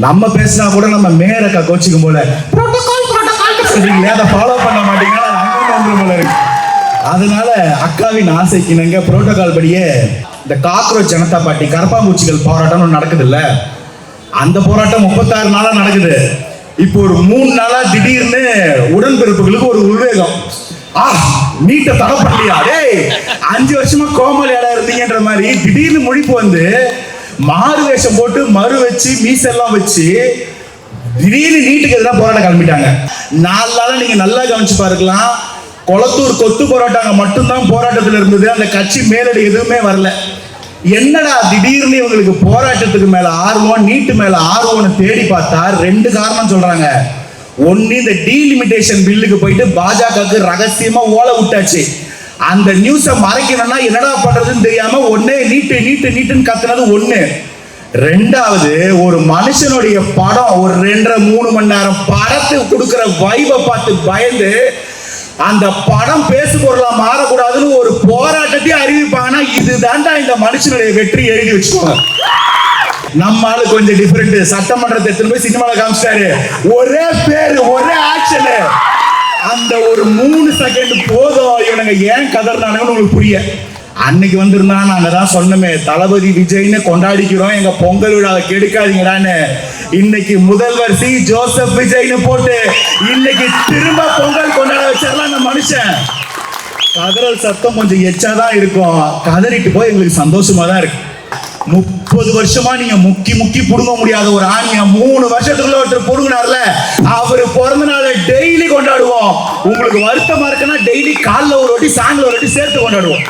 நம்ம பேசினா கூட நம்ம மேயரக்கா கோச்சிக்கும் போல சொல்றீங்களே, அதை ஃபாலோ பண்ண மாட்டீங்கன்னா அங்கே வந்துடும் போல இருக்கு. அதனால அக்காவின் ஆசைக்கு புரோட்டோகால் படியே இந்த காக்ரோச் ஜனதா பார்ட்டி கரப்பாம்பூச்சிகள் போராட்டம் நடக்குது இல்ல, அந்த போராட்டம் 36 நாளா நடக்குது. இப்போ ஒரு 3 நாளா திடீர்னு உடன்பிறப்புகளுக்கு ஒரு உத்வேகம். நீட்ட தடப்படலையா டேய், 5 வருஷமா கோமலையாடா இருந்தீங்கன்ற மாதிரி திடீர்னு முழிப்பு வந்து மாறு வேஷம் போட்டு மறு வச்சு மீசெல்லாம் வச்சு திடீர்னு நீட்டுக்கு எதிராக போராட்டம் கிளம்பிட்டாங்க. 4 நாளா நீங்க நல்லா கவனிச்சு பாருக்கலாம், கொளத்தூர் கொத்து போராட்டாங்க மட்டும்தான் போராட்டத்தில் இருந்தது. அந்த கட்சி மேலடி எதுவுமே வரல. என்னடா திடீர்னு இவங்களுக்கு போராட்டத்துக்கு மேல ஆர்வம், நீட்டு மேல ஆர்வம்னு தேடி பார்த்தா 2 காரணம் சொல்றாங்க. ஒன்னு, இந்த டீலிமிட்டேஷன் பில்லுக்கு போயிட்டு பாஜகவுக்கு ரகசியமா ஓலை விட்டாச்சு. அந்த நியூஸை மறைக்கணும்னா என்னடா பண்றதுன்னு தெரியாம ஒன்னே நீட்டு நீட்டு நீட்டுன்னு கத்துனது ஒண்ணு. 2வது, ஒரு மனுஷனுடைய படம் ஒரு 2.5-3 மணி நேரம் படத்தை கொடுக்கிற வைபை பார்த்து பயந்து அந்த படம் பேசு பொருளா மாறக்கூடாதுன்னு ஒரு போராட்டத்தையும் அறிவிப்பாங்கன்னா இதுதான்டா இந்த மனுஷனுடைய வெற்றி. எழுதி வச்சுக்கோங்க. நம்ம ஆளு கொஞ்சம் டிஃபரெண்ட். சட்டமன்றத்தை எடுத்துட்டு போய் சினிமால காமிச்சிட்டாரு. ஒரே பேரு ஒரே ஆக்ஷன். அந்த ஒரு 3 செகண்ட் போதும் இவனுங்க ஏன் கதறானுங்கன்னு உங்களுக்கு புரிய. அன்னைக்கு வந்திருந்தா நாங்க தான் சொன்னோமே, தளபதி விஜய்னு கொண்டாடிக்கிறோம், எங்க பொங்கல் விழாவை கெடுக்காதீங்கடான்னு. இன்னைக்கு முதல்வர் சி ஜோசப் விஜய்னு போட்டு இன்னைக்கு திரும்ப பொங்கல் கொண்டாட வச்சிடலாம் அந்த மனுஷன். கதறல் சத்தம் கொஞ்சம் எச்சாதான் இருக்கும், கதறிட்டு போய் எங்களுக்கு சந்தோஷமா தான் இருக்கு. 30 வருஷமா நீங்க முக்கி முக்கி புடுங்க முடியாத ஒரு ஆணியா 3 வருஷத்துக்குள்ள ஒருத்தர் புடுங்கினார்ல, அவரு பிறந்த நாளை டெய்லி கொண்டாடுவோம். உங்களுக்கு வருத்தமா இருக்குன்னா டெய்லி காலைல ஒரு வாட்டி சாயங்காலம் ஒரு வாட்டி சேர்த்து கொண்டாடுவோம்.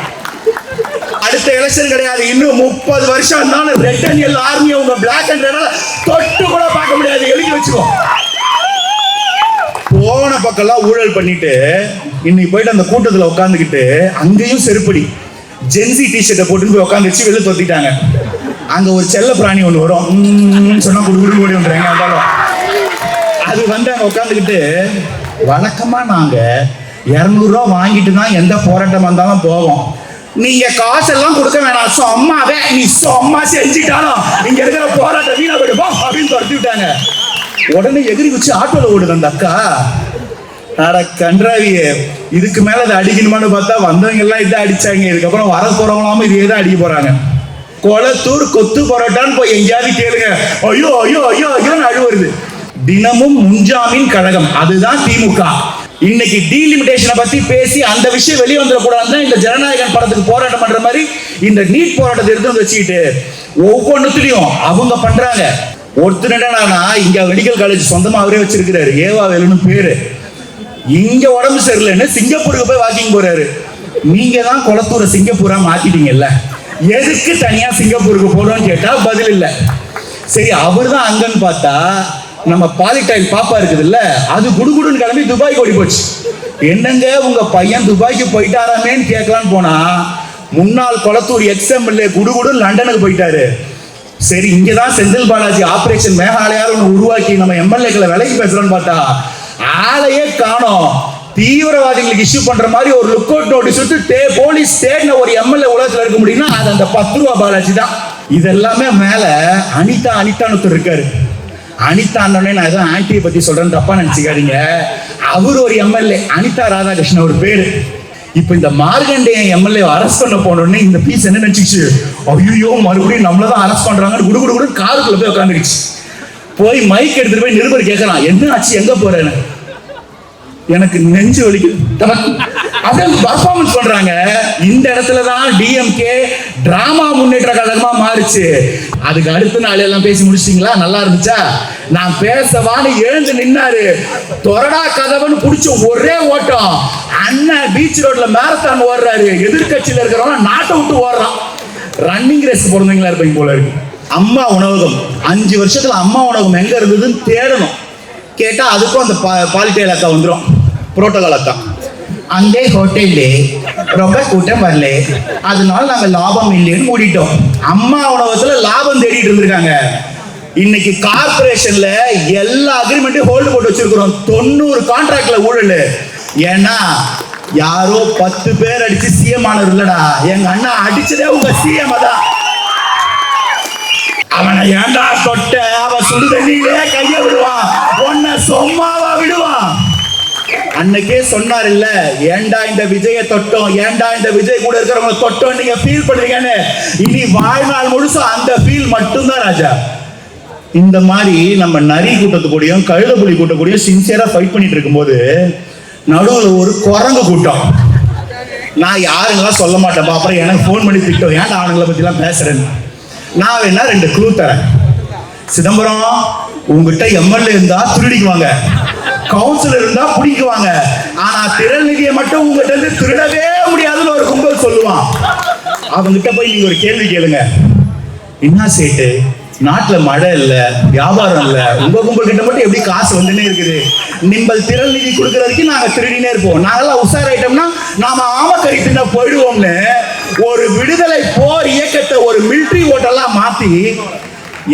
அடுத்த எலெக்ஷன் கிடையாது, இன்னும் 30 வருஷம் இருந்தாலும் ரெட் அண்ட் எல்லோ ஆர்மி உங்க பிளாக் அண்ட் ரெட் தொட்டு கூட பார்க்க முடியாது. எழுதி வச்சுக்கோ. போன பக்கம்லாம் ஊழல் பண்ணிட்டு இன்னைக்கு போயிட்டு அந்த கூட்டத்தில் உட்காந்துக்கிட்டு அங்கேயும் செருப்படி ஜென்சி டிஷர்ட்டை போட்டு போய் உட்காந்துச்சு வெளில தொத்திட்டாங்க. அங்க ஒரு செல்ல பிராணி ஒன்று வரும், சொன்னா குடு ஓடி வந்துடுறாங்க. அது வந்து அங்க உட்காந்துக்கிட்டு வழக்கமா நாங்க 200 ரூபா வாங்கிட்டு தான் எந்த போராட்டம் வந்தாலும் போவோம். நீங்க காசெல்லாம் கொடுக்க வேணாம், சொம்மாவே நீ சொம்மா செஞ்சுட்டாலும் இங்க இருக்கிற போராட்டம் வீணா போயிடுவோம் அப்படின்னு துரத்தி விட்டாங்க. உடனே எகிரி வச்சு ஆட்டோல ஓடுது அந்த அக்கா. அட கன்றாவியே, இதுக்கு மேல அதை அடிக்கணுமான்னு பார்த்தா வந்தவங்க எல்லாம் இதை அடிச்சாங்க. இதுக்கப்புறம் வர போறவங்களாம இதே தான் அடிக்க போறாங்க. கொளத்தூர் கொத்து போராட்டான்னு போய் எங்கேயாவது கேளுங்க, ஐயோ ஐயோ ஐயோ ஐயோன்னு அழுவுறது. தினமும் முன்ஜாமீன் கழகம், அதுதான் திமுக. இன்னைக்கு டீலிமிட்டேஷனை பத்தி பேசி அந்த விஷயம் வெளியே வந்துடக்கூடாதுன்னு இந்த ஜனநாயகன் படத்துக்கு போராட்டம் பண்ற மாதிரி இந்த நீட் போராட்டத்தை எடுத்து வந்து வச்சுக்கிட்டு ஒவ்வொன்றுத்திலையும் அவங்க பண்றாங்க. ஒருத்தர் என்னன்னா, இங்க மெடிக்கல் காலேஜ் சொந்தமா அவரே வச்சிருக்கிறாரு, ஏவா வேலுன்னு பேரு. இங்க உடம்பு சரியில்லைன்னு சிங்கப்பூருக்கு போய் வாக்கிங் போறாரு. நீங்க தான் கொளத்தூரை சிங்கப்பூரா மாத்திட்டீங்கல்ல, எதுக்கு தனியா சிங்கப்பூருக்கு போறோம்னு கேட்டா பதில் இல்லை. சரி, அவர் தான் அங்கன்னு பார்த்தா நம்ம பாலிடைல் பாப்பா இருக்குது இல்ல, அது குடுகுடுன்னு கிளம்பி துபாய்க்கு ஓடி போச்சு. என்னங்க உங்க பையன் துபாய்க்கு போயிட்டாராமேன்னு கேட்கலான்னு போனா முன்னாள் கொளத்தூர் எக்ஸ்எம்எல்ஏ குடுகுடுன்னு லண்டனுக்கு போயிட்டாரு. சரி, இங்கதான் செந்தில் பாலாஜி ஆபரேஷன் மேகாலயார் ஒன்று உருவாக்கி நம்ம எம்எல்ஏக்களை விலைக்கு பேசுறோம்னு பார்த்தா ஆளையே காணோம். தீவிரவாதிகளுக்கு இஷ்யூ பண்ற மாதிரி ஒரு லுக் அவுட் நோட்டீஸ் விட்டு போலீஸ் ஸ்டேட்ல ஒரு எம்எல்ஏ உலகத்துல இருக்க முடியும்னா அது அந்த 10 ரூபா பாலாஜி தான். இதெல்லாமே மேல அனிதான்னு இருக்காரு. அனிதா அண்ணனே நான் ஏதோ ஆன்டியை பத்தி சொல்றேன்னு தப்பா நினைச்சுக்காதீங்க. அவர் ஒரு எம்எல்ஏ, அனிதா ராதாகிருஷ்ணன் ஒரு பேரு. இப்ப இந்த மார்கண்டேயன் எம்எல்ஏ அரெஸ்ட் பண்ண போனோடனே இந்த பீஸ் என்ன நினைச்சிச்சு, ஐயோ மறுபடியும் நம்மளதான் அரெஸ்ட் பண்றாங்கன்னு குடு காருக்குள்ள போய் உட்காந்துருச்சு. போய் மைக் எடுத்துட்டு போய் நிருபர் கேட்கலாம், என்ன ஆச்சு, எங்க போறேன்னு. எனக்கு நெஞ்சு வலிக்கு பர்ஃபார்மன்ஸ் பண்றாங்க. இந்த இடத்துலதான் டிஎம்கே டிராமா முன்னேற்ற கழகமா மாறுச்சு. அதுக்கு அடுத்த நாள் எல்லாம் பேசி முடிச்சிட்டீங்களா, நல்லா இருந்துச்சா, நான் பேசவான்னு எழுந்து நின்னாரு. தொரடா கதவன்னு புடிச்ச ஒரே ஓட்டம். அண்ணன் பீச் ரோட்ல மேரத்தான் ஓடுறாரு, எதிர்கட்சியில இருக்கிறவங்க நாட்டை விட்டு ஓடுறான். ரன்னிங் ரேஸ் பிறந்தவங்களா இருப்பீங்க போல இருக்கு. அம்மா உணவகம் 5 வருஷத்துல அம்மா உணவகம் எங்க இருந்ததுன்னு தேடணும். கேட்டா அதுக்கும் அந்த பாலிடைல் அக்கா வந்துடும், புரோட்டோகால் அக்கா. அந்த ஹோட்டல்ல ரொம்ப கூட்டம் வரல, அதனால நாங்க லாபம் இல்லைன்னு மூடிட்டோம். அம்மா உணவகத்துல லாபம் தேடிட்டு இருந்திருக்காங்க. இன்னைக்கு கார்பரேஷன்ல எல்லா அக்ரிமெண்ட்டையும் ஹோல்டு போட்டு வச்சிருக்கிறோம். 90 கான்ட்ராக்ட்ல ஊழல். ஏன்னா யாரோ 10 பேர் அடிச்சு சிஎம் ஆனவர் இல்லடா, எங்க அண்ணா அடிச்சதே உங்க சிஎம் தான். அவனை ஏண்டா தொட்ட, அவன் சுடு தண்ணியிலே கைய விடுவான், உன்னை சும்மாவா விடுவான். அன்னைக்கே சொன்னார் இல்ல, ஏண்டா இந்த விஜய தொட்டோம், ஏண்டா இந்த விஜய் கூட இருக்கிறவங்க தொட்டோம் நீங்க ஃபீல் பண்றீங்கன்னு. இனி வாழ்நாள் முழுசும் அந்த ஃபீல் மட்டும்தான் ராஜா. இந்த மாதிரி நம்ம நரி கூட்டத்து கூடயும் கழுத புலி கூட்ட கூடயும் சின்சியரா ஃபைட் பண்ணிட்டு இருக்கும்போது நடுவில் ஒரு குரங்கு கூட்டம். நான் யாருங்கெல்லாம் சொல்ல மாட்டேன், அப்புறம் எனக்கு ஃபோன் பண்ணி திட்டம், ஏன்டா ஆணுங்களை பத்திலாம் பேசுறேன்னு. நான் வேணா 2 க்ளூ தரேன். சிதம்பரம், உங்ககிட்ட எம்எல்ஏ இருந்தா திருடிக்குவாங்க, கவுன்சிலர் இருந்தா பிடிக்குவாங்க, ஆனா திரள் நிதியை மட்டும் உங்ககிட்ட இருந்து திருடவே முடியாதுன்னு ஒரு கும்பல் சொல்லுவான். அவங்ககிட்ட போய் நீங்க ஒரு கேள்வி கேளுங்க, என்ன சேட்டு நாட்டுல மழை இல்ல, வியாபாரம் இல்ல, உங்க கும்பல் கிட்ட மட்டும் எப்படி காசு வந்துனே இருக்குது, நிம்பல் திரள் நிதி கொடுக்கறதுக்கு நாங்க திருடினே இருப்போம், நாங்கெல்லாம் உஷாராயிட்டோம்னா நாம ஆமக்கறி தின்ன போயிடுவோம்னு ஒரு விடுதலை போர் இயக்கத்தை ஒரு மிலிட்டரி ஓட்டெல்லாம் மாத்தி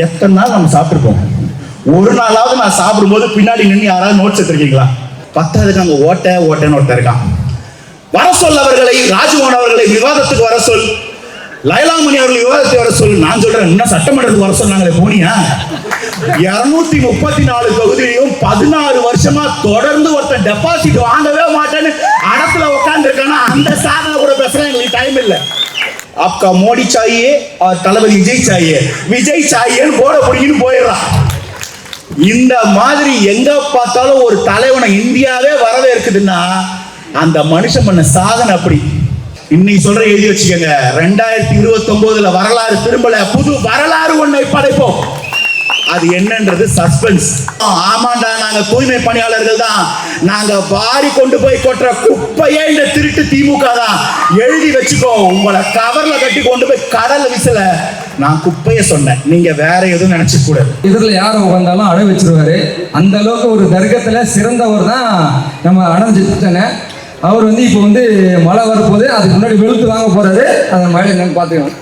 எத்தனை நாள் நம்ம சாப்பிட்டுருப்போம். ஒரு நாளாவது நான் சாப்பிடும்போது பின்னாடி நின்று யாராவது நோட்ஸ் எடுத்திருக்கீங்களா? பத்தாவதுக்கு அங்க ஓட்டன்னு ஒருத்தர் இருக்கான். வர சொல் அவர்களை, ராஜ்மோகன் அவர்களை விவாதத்துக்கு வர சொல், லைலாமணி அவர்கள் விவாதத்தை வர சொல்லு. நான் சொல்றேன், இன்னும் சட்டமன்றத்துக்கு வர சொன்னாங்களே போனியா? 234 தொகுதியிலையும் 16 வருஷமா தொடர்ந்து ஒருத்தன் டெபாசிட் வாங்கவே மாட்டேன்னு இடத்துல உட்கார்ந்து இருக்கானா, அந்த சாதனை கூட பேசுறேன், எங்களுக்கு டைம் இல்லை. आपका மோடி சாயே தளபதி விஜய் சாயே, விஜய் சாயேன்னு போட பிடிக்கின்னு போயிடுறான். இந்த மாதிரி எங்க பார்த்தாலும் ஒரு தலைவனை இந்தியாவே வரவேற்குதுன்னா அந்த மனுஷன் பண்ண சாதனை அப்படி. இன்னைக்கு சொல்ற எழுதி வச்சுக்கோங்க, 2029 வரலாறு திரும்பல, புது வரலாறு ஒன்றை படைப்போம். அது என்னன்றது சஸ்பென்ஸ். ஆமாண்டா, நாங்க தூய்மை பணியாளர்கள் தான், நாங்க வாரி கொண்டு போய் கொட்டுற குப்பையே இந்த திருட்டு திமுக தான், எழுதி வச்சுக்கோ. உங்களை கவர்ல கட்டி கொண்டு போய் கடல்ல விசல, நான் குப்பைய சொன்னேன், நீங்க வேற எதுவும் நினைச்சு கூட. இதுல யாரும் வந்தாலும் அடை வச்சிருவாரு. அந்த அளவுக்கு ஒரு தர்க்கத்துல சிறந்தவர் தான் நம்ம அடைஞ்சிட்டன. அவர் இப்போ மழை வரப்போகுது, அதுக்கு முன்னாடி வெளுத்து வாங்க போறாரு. அந்த மழை என்னன்னு பாத்துக்கணும்.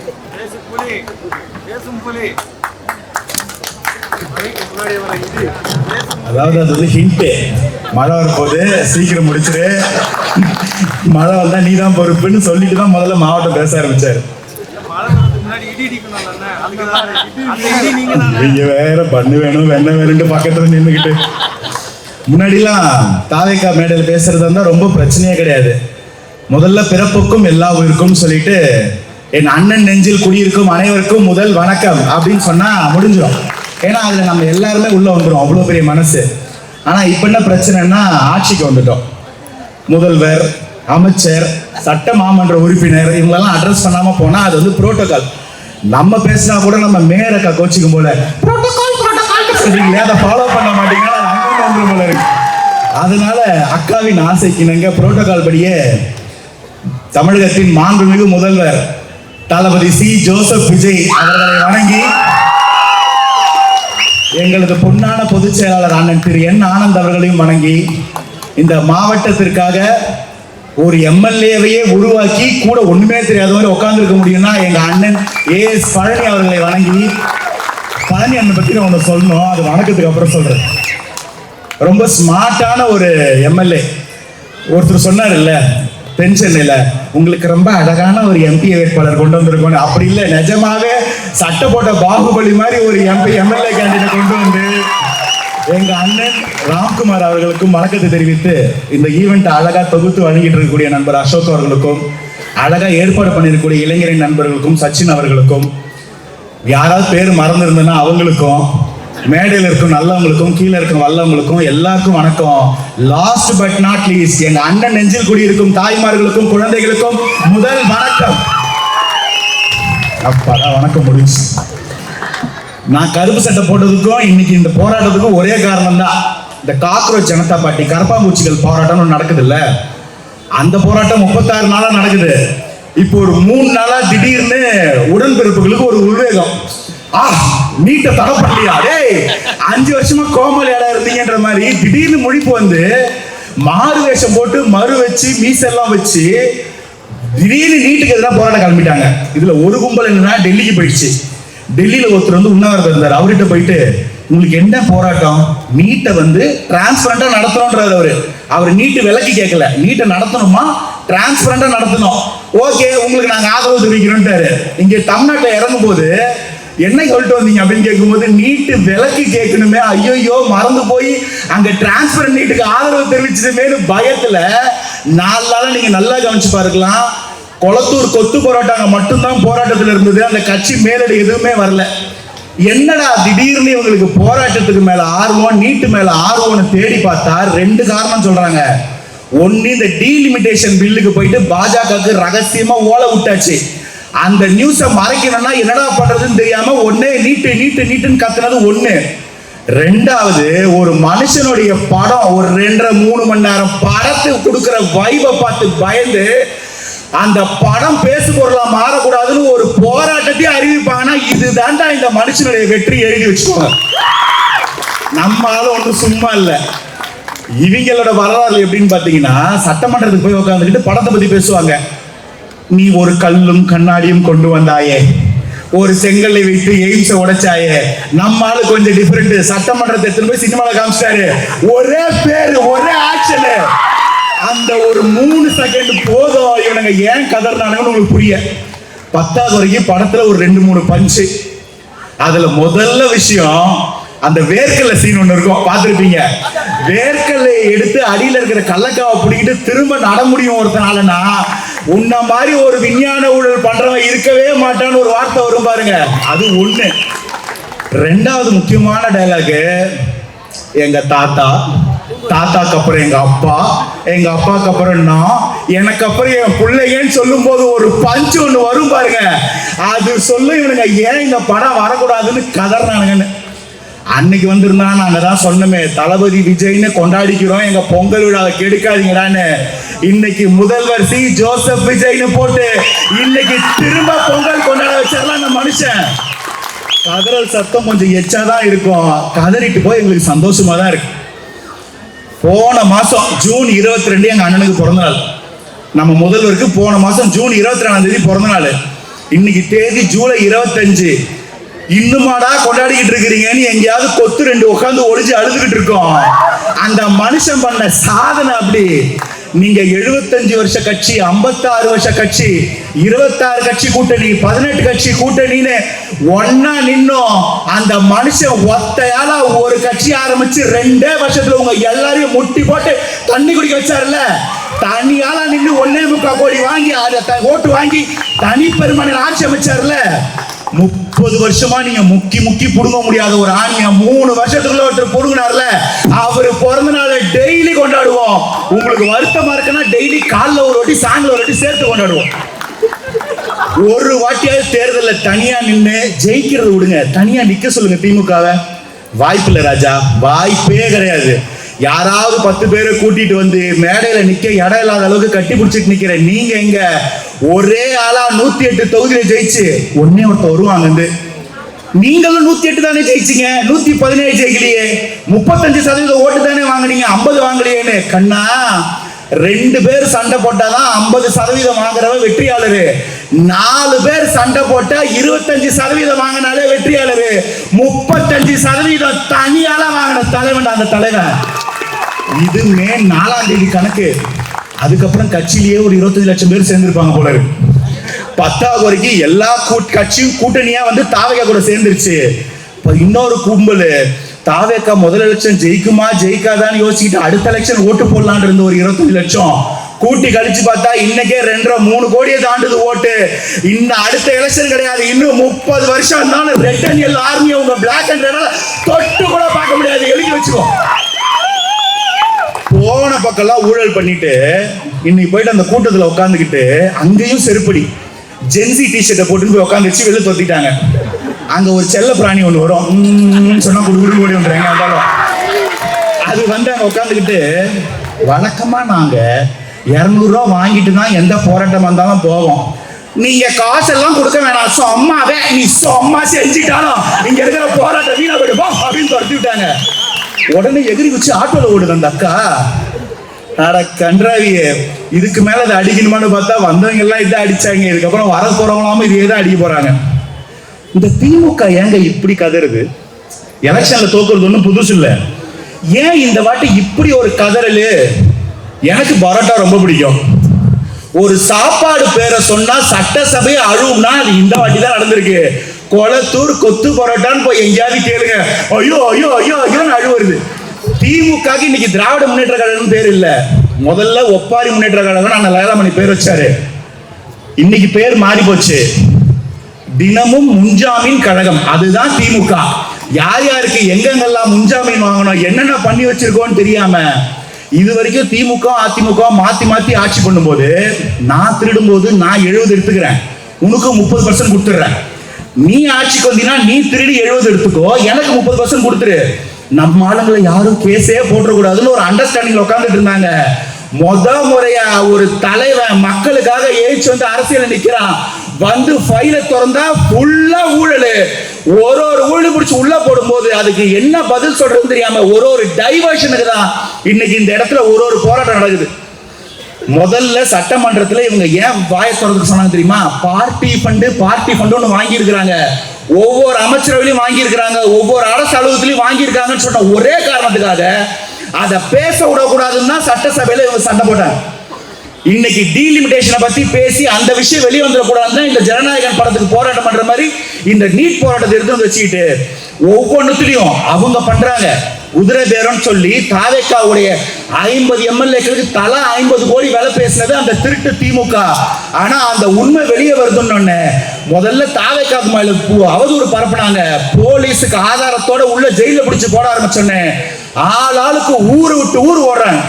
அதாவது அது ஹிண்ட், மழை வரப்போகுது சீக்கிரம் முடிச்சிரு, மழை வந்தா நீ தான் பொறுப்புன்னு சொல்லிட்டு தான் முதல்ல மாவட்டம் பேச ஆரம்பிச்சாரு. நீங்க வேற பண்ணு வேணும் வெண்ணெய் வேணும்னு பக்கத்துல நின்றுக்கிட்டு. முன்னாடிலாம் தாவேக்கா மேடையில் பேசுறது இருந்தா ரொம்ப பிரச்சனையே கிடையாது. முதல்ல பிறப்புக்கும் எல்லா உயிருக்கும் சொல்லிட்டு என் அண்ணன் நெஞ்சில் குடியிருக்கும் அனைவருக்கும் முதல் வணக்கம் அப்படின்னு சொன்னா முடிஞ்சிடும். ஏன்னா அதுல நம்ம எல்லாருமே உள்ள வந்துடும், அவ்வளவு பெரிய மனசு. ஆனா இப்ப என்ன பிரச்சனைன்னா, ஆட்சிக்கு வந்துட்டோம், முதல்வர், அமைச்சர், சட்ட மாமன்ற உறுப்பினர் இவங்களெல்லாம் அட்ரஸ் பண்ணாம போனா அது புரோட்டோகால். நம்ம பேசினா கூட நம்ம மேயரக்கா கோச்சிக்கும் போல புரோட்டோகால் அதை ஃபாலோ பண்ண மாட்டீங்கன்னா அங்கே போல இருக்கு. அதனால அக்காவின் ஆசைக்கு நாங்க புரோட்டோகால் படியே தமிழகத்தின் மாண்புமிகு முதல்வர் தளபதி சி. ஜோசப் விஜய் அவர்களை வணங்கி, எங்களது பொன்னான பொதுச் செயலாளர் அண்ணன் திரு என் ஆனந்த் அவர்களையும் வணங்கி, இந்த மாவட்டத்திற்காக ஒரு எம்எல்ஏவையே உருவாக்கி கூட ஒண்ணுமே தெரியாத மாதிரி உட்கார்ந்துருக்க முடியும்னா எங்க அண்ணன் AS பழனி அவர்களை வணங்கி, பழனி அண்ணன் பத்தி நான் ஒன்று சொல்லணும், அது வணக்கத்துக்கு அப்புறம் சொல்றேன். ரொம்ப ஸ்மார்ட்டான ஒரு எம்எல்ஏ. ஒருத்தர் சொன்னார் இல்ல, தென் சென்னையில உங்களுக்கு ரொம்ப அழகான ஒரு MP வேட்பாளர் கொண்டு வந்திருக்கோம். அப்படி இல்லை, நிஜமாவே சட்டை போட்ட பாகுபலி மாதிரி ஒரு எம்எல்ஏ கேண்டிடேட் கொண்டு வந்து எங்க அண்ணன் ராம்குமார் அவர்களுக்கும் வணக்கத்தை தெரிவித்து, இந்த ஈவெண்ட் அழகா தொகுத்து வழங்கிட்டு இருக்கக்கூடிய நண்பர் அசோக் அவர்களுக்கும், அழகா ஏற்பாடு பண்ணிருக்கக்கூடிய இளைஞரின் நண்பர்களுக்கும், சச்சின் அவர்களுக்கும், யாராவது பேர் மறந்துருந்தேன்னா அவங்களுக்கும், மேடையில் இருக்கும் நல்லவங்களுக்கும், கீழே இருக்கும் வல்லவங்களுக்கும் எல்லாருக்கும் வணக்கம். லாஸ்ட் பட் நாட் லீஸ்ட், எங்க அண்ணன் நெஞ்சில் குடியிருக்கும் தாய்மார்களுக்கும் குழந்தைகளுக்கும் முதல் வணக்கம். அப்பாடா, வணக்கம் முடிச்சு. நான் கருப்பு சட்டை போட்டதுக்கும் இன்னைக்கு இந்த போராட்டத்துக்கும் ஒரே காரணம் தான். இந்த காக்ரோச் ஜனதா பார்ட்டி கரப்பாம்பூச்சிகள் போராட்டம் நடக்குது இல்ல, அந்த போராட்டம் 36 நாளா நடக்குது. இப்போ ஒரு 3 நாளா திடீர்னு உடன்பிறப்புகளுக்கு ஒரு உள்வேகம், நீட்டை தடை பண்ணலையா, டேய் 5 வருஷமா கோமாளியாடா இருந்தீங்கன்ற மாதிரி திடீர்னு முழிப்பு வந்து மாறு வேஷம் போட்டு மறு வச்சு மீசெல்லாம் வச்சு திடீர்னு நீட்டுக்கு எதிராக போராட்டம் கிளம்பிட்டாங்க. இதுல ஒரு கும்பல் என்னன்னா டெல்லிக்கு போயிடுச்சு. டெல்லியில ஒருத்தர் உண்ணாவிரதம் இருந்தார். அவர்கிட்ட போயிட்டு, உங்களுக்கு என்ன போராட்டம், நீட்டை டிரான்ஸ்பரண்டா நடத்தணும்ன்றாரு. அவர் நீட்டு விலக்கி கேட்கல, நீட்டை நடத்தணுமா டிரான்ஸ்பரண்டா நடத்தணும், ஓகே உங்களுக்கு நாங்க ஆதரவு தெரிவிக்கிறோம்ட்டாரு. இங்க தமிழ்நாட்டில் இறங்கும் போது என்ன சொல்லிட்டு வந்தீங்க அப்படின்னு கேட்கும்போது, நீட்டு விலக்கு கேட்கணுமே, ஐயோ மறந்து போய் அங்க டிரான்ஸ்பர் நீட்டுக்கு ஆதரவு தெரிவிச்சதுமேனு பயத்துல 4 நாளா நீங்க நல்லா கவனிச்சு பாருக்கலாம், கொளத்தூர் கொத்து போராட்டாங்க மட்டும்தான் போராட்டத்தில் இருந்தது. அந்த கட்சி மேலடி எதுவுமே வரல. என்னடா திடீர்னு இவங்களுக்கு போராட்டத்துக்கு மேல ஆர்வம், நீட்டு மேல ஆர்வம்னு தேடி பார்த்தா 2 காரணம் சொல்றாங்க. ஒன்னு, இந்த டீலிமிட்டேஷன் பில்லுக்கு போயிட்டு பாஜகவுக்கு ரகசியமா ஓலை விட்டாச்சு. அந்த நியூஸை மறைக்கணும்னா என்னடா பண்றதுன்னு தெரியாம ஒன்னே நீட்டுன்னு கத்துனது ஒண்ணு. 2வது, ஒரு மனுஷனுடைய படம் ஒரு 2.5-3 மணி நேரம் படத்தை கொடுக்கிற வைபை பார்த்து பயந்து அந்த படம் பேசு பொருளா மாறக்கூடாதுன்னு ஒரு போராட்டத்தையும் அறிவிப்பாங்கன்னா இதுதான்டா இந்த மனுஷனுடைய வெற்றி. எழுதி வச்சுக்கோங்க. நம்மளால ஒன்றும் சும்மா இல்லை. இவங்களோட வரலாறு எப்படின்னு பாத்தீங்கன்னா, சட்டமன்றத்துக்கு போய் உட்காந்துக்கிட்டு படத்தை பத்தி பேசுவாங்க. நீ ஒரு கல்லும் கண்ணாடியும் கொண்டு வந்தாயே, ஒரு செங்கல்லை வைத்து எய்ம்ஸை உடைச்சாயே. நம்மளால கொஞ்சம் டிஃபரெண்ட். சட்டமன்றத்தை எடுத்துன்னு போய் சினிமாவில் காமிச்சிட்டாரு. ஒரே பேரு, ஒரே ஆக்ஷனு. அந்த ஒரு 3 செகண்ட் போதும் இவனுங்க ஏன் கதறினானுங்கன்னு உங்களுக்கு புரிய. 10வது வரைக்கும் படத்துல ஒரு 2-3 பஞ்சு. அதுல முதல்ல விஷயம், அந்த வேர்க்கல்ல சீன் ஒண்ணு இருக்கும், பார்த்திருப்பீங்க. வேர்க்கல்லை எடுத்து அடியில இருக்கிற கள்ளக்காவை பிடிக்கிட்டு திரும்ப நட முடியும் ஒருத்தனாலனா, உன்ன மாதிரி ஒரு விஞ்ஞான ஊழல் பண்றவன் இருக்கவே மாட்டான்னு ஒரு வார்த்தை வரும் பாருங்க. அது ஒண்ணு. 2வது முக்கியமான டயலாக், எங்க தாத்தாக்கு அப்புறம் எங்க அப்பாக்கு அப்புறம் நான், எனக்கு அப்புறம் என் பிள்ளைங்கன்னு சொல்லும் போது ஒரு பஞ்சு ஒண்ணு வரும் பாருங்க. அது சொல்ல இவனுங்க ஏன் இந்த படம் வரக்கூடாதுன்னு கதறானுங்கன்னு. அன்னைக்கு வந்திருந்தா நாங்க தான் சொன்னோமே, தளபதி விஜய்னு கொண்டாடிக்கிறோம், எங்க பொங்கல் விழாவை கெடுக்காதீங்கடான்னு. இன்னைக்கு முதல்வர் சி ஜோசப் விஜய்னு போட்டு இன்னைக்கு திரும்ப பொங்கல் கொண்டாட வச்சாரலாம் அந்த மனுஷன். கதறல் சத்தம் கொஞ்சம் எச்சாதான் இருக்கும். கதறிட்டு போய் எங்களுக்கு சந்தோஷமா தான் இருக்கு. போன மாசம் ஜூன் 22 எங்க அண்ணனுக்கு பிறந்த நாள். நம்ம முதல்வருக்கு போன மாசம் ஜூன் 22 பிறந்த நாள். இன்னைக்கு தேதி ஜூலை 25. இன்னுமாடா கொண்டாடிக்கிட்டு இருக்கிறீங்கன்னு எங்கேயாவது கொத்து 2 உட்காந்து ஒளிஞ்சு அழுதுகிட்டு இருக்கோம். அந்த மனுஷன் பண்ண சாதனை அப்படி. நீங்க 75 வருஷ கட்சி, 56 வருஷ கட்சி, 26 கட்சி கூட்டணி, 18 கட்சி கூட்டணின்னு ஒன்னா நின்னோம். அந்த மனுஷன் ஒத்தையால ஒரு கட்சி ஆரம்பிச்சு 2 வருஷத்துல உங்க எல்லாரையும் முட்டி போட்டு தண்ணி குடிக்க வச்சாருல்ல. தனியால நின்று 1.25 கோடி வாங்கி ஓட்டு வாங்கி தனி பெருமனில் ஆட்சி அமைச்சாருல்ல. 30 வருஷமா நீங்க முக்கி புடுங்க முடியாத ஒரு ஆணியா 3 வருஷத்துக்குள்ள ஒருத்தர் புடுங்கினார்ல, அவரு பிறந்த நாளை டெய்லி கொண்டாடுவோம். உங்களுக்கு வருத்தமா இருக்குன்னா டெய்லி காலைல ஒரு வாட்டி சாயங்காலம் ஒரு வாட்டி சேர்த்து கொண்டாடுவோம். ஒரு வாட்டியாவது தேர்தல்ல தனியா நின்று ஜெயிக்கிறது விடுங்க, தனியா நிக்க சொல்லுங்க திமுகவை. வாய்ப்பு இல்லை ராஜா, வாய்ப்பே கிடையாது. யாராவது 10 பேரை கூட்டிட்டு வந்து மேடையில நிக்க இடம் இல்லாத அளவுக்கு கட்டி பிடிச்சிட்டு நிக்கிற நீங்க எங்க ஒரே ஆளா 108 தொகுதியில ஜெயிச்சு ஒன்னே ஒருத்தர் வருவாங்க. நீங்களும் 108 தானே ஜெயிச்சீங்க, 117 ஜெயிக்கலையே. 35% ஓட்டு தானே வாங்கினீங்க, 50 வாங்கலையேன்னு. கண்ணா, 2 பேர் சண்டை போட்டாதான் 50% வாங்குறவ வெற்றியாளரு. 4 பேர் சண்டை போட்டா 25% வாங்கினாலே வெற்றியாளரு. 35% தனியால வாங்கின தலைவன் அந்த தலைவன். இது மே 4ஆம் தேதி கணக்கு. அதுக்கப்புறம் கட்சியிலேயே ஒரு 25 லட்சம் பேர் சேர்ந்திருப்பாங்க போல இருக்கு. 10வது வரைக்கும் எல்லா கட்சியும் கூட்டணியா வந்து தாவேகா கூட சேர்ந்துருச்சு. இன்னொரு கும்பல் தாவேகா முதல் எலெக்ஷன் ஜெயிக்குமா ஜெயிக்காதான்னு யோசிச்சுட்டு அடுத்த எலெக்ஷன் ஓட்டு போடலான் இருந்த ஒரு 25 லட்சம் கூட்டி கழிச்சு பார்த்தா இன்னைக்கே 2.5-3 கோடியை தாண்டுது ஓட்டு. இன்னும் அடுத்த எலெக்ஷன் கிடையாது, இன்னும் 30 வருஷம் இருந்தாலும் ரெட் அண்ட் எல்லோ ஆர்மியை உங்க பிளாக் அண்ட் ரெட் தொட்டு கூட பார்க்க முடியாது. எழுதி வச்சுக்கோ. போன பக்கம்லாம் ஊழல் பண்ணிட்டு இன்னைக்கு போயிட்டு அந்த கூட்டத்தில் உட்காந்துக்கிட்டு அங்கேயும் செருப்படி ஜென்சி டிஷர்ட்டை போட்டு போய் உட்காந்துச்சு வெளில தொத்திட்டாங்க. அங்க ஒரு செல்ல பிராணி ஒன்று வரும், சொன்னா குடு ஓடி வந்துறாங்க. இருந்தாலும் அது வந்து அங்க உட்காந்துக்கிட்டு, வழக்கமா நாங்க 200 ரூபா வாங்கிட்டு தான் எந்த போராட்டம் வந்தாலும் போவோம், நீங்க காசெல்லாம் கொடுக்க வேணாம், சும்மாவே நீ சும்மா செஞ்சுட்டாலும் இங்க இருக்கிற போராட்டம் வீணா போயிடுவோம் அப்படின்னு துரத்தி விட்டாங்க. உடனே எகிரி வச்சு ஆட்டோல ஓடுது அந்த அக்கா. அட கன்றாவியே, இதுக்கு மேல இதை அடிக்கணுமான்னு பார்த்தா வந்தவங்க எல்லாம் இதை அடிச்சாங்க. இதுக்கப்புறம் வர போறவங்களாம இதையே தான் அடிக்க போறாங்க. இந்த திமுக ஏங்க இப்படி கதறுது? எலெக்ஷன்ல தோக்குறது ஒன்றும் புதுசு இல்லை. ஏன் இந்த வாட்டி இப்படி ஒரு கதறலு? எனக்கு பரோட்டா ரொம்ப பிடிக்கும். ஒரு சாப்பாடு பேரை சொன்னா சட்டசபை அழுவும்னா அது இந்த வாட்டி தான் நடந்திருக்கு. கொளத்தூர் கொத்து பரோட்டான்னு போய் எங்கேயாவது கேளுங்க, ஐயோ ஐயோ ஐயோ ஐயோன்னு அழுவுறது. திமுக இன்னைக்கு திராவிட முன்னேற்ற கழகம் பேர் இல்ல, முதல்ல ஒப்பாரி முன்னேற்ற கழகம் அண்ணன் வேளாமணி பேர் வச்சாரு. இன்னைக்கு பேர் மாறி போச்சு, தினமும் முன்ஜாமீன் கழகம். அதுதான் திமுக. யார் யாருக்கு எங்கெங்கெல்லாம் முன்ஜாமீன் வாங்கணும், என்னென்ன பண்ணி வச்சிருக்கோம்னு தெரியாம இது வரைக்கும் திமுக அதிமுக மாத்தி மாத்தி ஆட்சி பண்ணும்போது, நான் திருடும் போது நான் 70 எடுத்துக்கிறேன், உனக்கு 30% கொடுத்துடுறேன். நீ ஆட்சிக்கு வந்தீங்கன்னா நீ திருடி 70 எடுத்துக்கோ, எனக்கு 30% கொடுத்துரு. நம்ம ஆளுங்களை யாரும் கேஸே போட்டக்கூடாதுன்னு ஒரு அண்டர்ஸ்டாண்டிங்ல உட்காந்துட்டு இருந்தாங்க. முறையா ஒரு தலைவன் மக்களுக்காக ஏச்சு வந்து அரசியல் நிக்கிறான், வந்து ஃபைல திறந்தா ஃபுல்லா ஊழல். ஒரு ஊழல் பிடிச்சி உள்ள போடும்போது அதுக்கு என்ன பதில் சொல்றதுன்னு தெரியாம ஒரு டைவர்ஷனுக்கு தான் இன்னைக்கு இந்த இடத்துல ஒரு போராட்டம் நடக்குது. முதல்ல சட்டமன்றத்தில் இவங்க ஏன் வாயை திறந்துக்க சொன்னாங்க தெரியுமா? பார்ட்டி ஃபண்டு ஒன்று வாங்கி இருக்கிறாங்க, ஒவ்வொரு அமைச்சரவையிலும் வாங்கி இருக்கிறாங்க, ஒவ்வொரு அரசு அலுவலகத்திலையும் வாங்கி இருக்காங்கன்னு சொன்ன ஒரே காரணத்துக்காக அதை பேச விடக்கூடாதுன்னு தான் சட்டசபையில இவங்க சண்டை போட்டாங்க. இன்னைக்கு டீலிமிட்டேஷனை பத்தி பேசி அந்த விஷயம் வெளியே வந்துடக்கூடாதுன்னு இந்த ஜனநாயகன் படத்துக்கு போராட்டம் பண்ற மாதிரி இந்த நீட் போராட்டத்தை எடுத்து வந்து வச்சுக்கிட்டு ஒவ்வொன்றுத்திலையும் அவங்க பண்றாங்க. குதிரை பேரம்னு சொல்லி தாவேக்காவுடைய 50 எம்எல்ஏக்களுக்கு தலா 50 கோடி வேலை பேசினது அந்த திருட்டு திமுக. ஆனா அந்த உண்மை வெளியே வருதுன்னு முதல்ல தாவேக்காக்கு மேல அவதூறு பரப்புனாங்க, போலீஸுக்கு ஆதாரத்தோட உள்ள ஜெயில பிடிச்சு போட ஆரம்பிச்சோன்னே ஆளுக்கு ஊரு விட்டு ஊர் ஓடுறாங்க.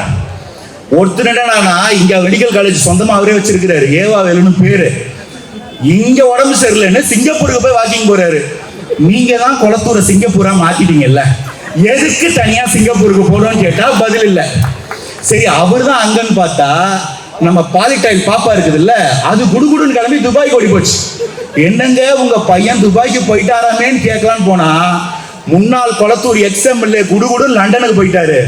ஒருத்தர் என்னன்னா இங்க மெடிக்கல் காலேஜ் சொந்தமா அவரே வச்சிருக்கிறாரு, ஏவா வேலுன்னு பேரு. இங்க உடம்பு சரியில்லைன்னு சிங்கப்பூருக்கு போய் வாக்கிங் போறாரு. நீங்க தான் கொளத்தூரை சிங்கப்பூரா மாத்திட்டீங்கல்ல, எதுக்கு தனியா சிங்கப்பூருக்கு போறோம்னு கேட்டா பதில் இல்ல. சரி, அவர் தான் அங்கன்னு பார்த்தா நம்ம பாலிடைல் பாப்பா இருக்குது இல்ல, அது குடுகுடுன்னு கிளம்பி துபாய்க்கு ஓடி போச்சு. என்னங்க உங்க பையன் துபாய்க்கு போயிட்டாராமேன்னு கேட்கலான்னு போனா முன்னாள் கொளத்தூர் எக்ஸ்எம்எல்ஏ குடுகுடுன்னு லண்டனுக்கு போயிட்டாரு.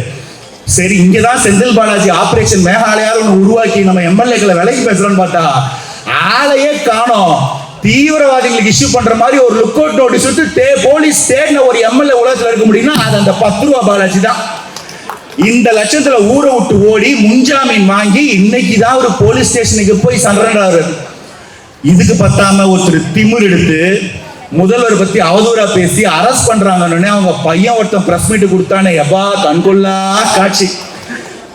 சரி, இங்கதான் செந்தில் பாலாஜி ஆபரேஷன் மேகாலயார் ஒன்று உருவாக்கி நம்ம எம்எல்ஏக்களை விலைக்கு பேசுறோம்னு பார்த்தா ஆளையே காணோம். தீவிரவாதிகளுக்கு இஷ்யூ பண்ற மாதிரி ஒரு லுக் அவுட் நோட்டீஸ் விட்டு போலீஸ் தேடின ஒரு எம்எல்ஏ உலகத்தில் இருக்க முடியும்னா அது அந்த 10 ரூபா பாலாஜி தான். இந்த லட்சத்துல ஊரை விட்டு ஓடி முன்ஜாமீன் வாங்கி இன்னைக்கு தான் ஒரு போலீஸ் ஸ்டேஷனுக்கு போய் சரணாரு. இதுக்கு பத்தாம ஒருத்தர் திமிர் எடுத்து முதல்வர் பத்தி அவதூறா பேசி அரெஸ்ட் பண்றாங்கன்னு அவங்க பையன் ஒருத்தன் பிரஸ் மீட் கொடுத்தானே, எப்பா கண்கொள்ளா காட்சி.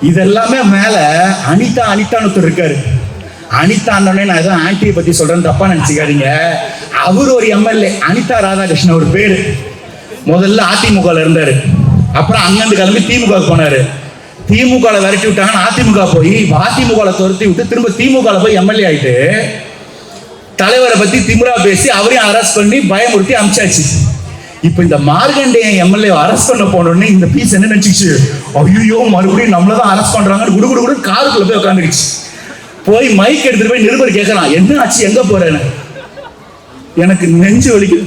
இதெல்லாமே மேல அனிதான்னு ஒருத்தர் இருக்காரு. அனிதா அண்ணனே நான் ஏதோ ஆன்டியை பத்தி சொல்றேன்னு தப்பா நினைச்சுக்காதீங்க. அவர் ஒரு எம்எல்ஏ, அனிதா ராதாகிருஷ்ணன் ஒரு பேரு. முதல்ல அதிமுக இருந்தாரு, அப்புறம் அங்கிருந்து கிளம்பி திமுக போனாரு. திமுக விரட்டி விட்டாங்கன்னு அதிமுக போய் அதிமுக துரத்தி விட்டு திரும்ப திமுக போய் எம்எல்ஏ ஆயிட்டு தலைவரை பத்தி திமுறா பேசி அவரையும் அரெஸ்ட் பண்ணி பயமுறுத்தி அமிச்சாச்சு. இப்ப இந்த மார்கண்டேயன் எம்எல்ஏ அரெஸ்ட் பண்ண போனோடனே இந்த பீஸ் என்ன நினைச்சிச்சு, ஐயோ மறுபடியும் நம்மளதான் அரெஸ்ட் பண்றாங்கன்னு குடு காருக்குள்ள போய் உட்காந்துருச்சு. போய் மைக் எடுத்துட்டு போய் நிருபர் கேட்கறான், என்ன ஆச்சு, எங்க போறேன்னு. எனக்கு நெஞ்சு வலிக்குது.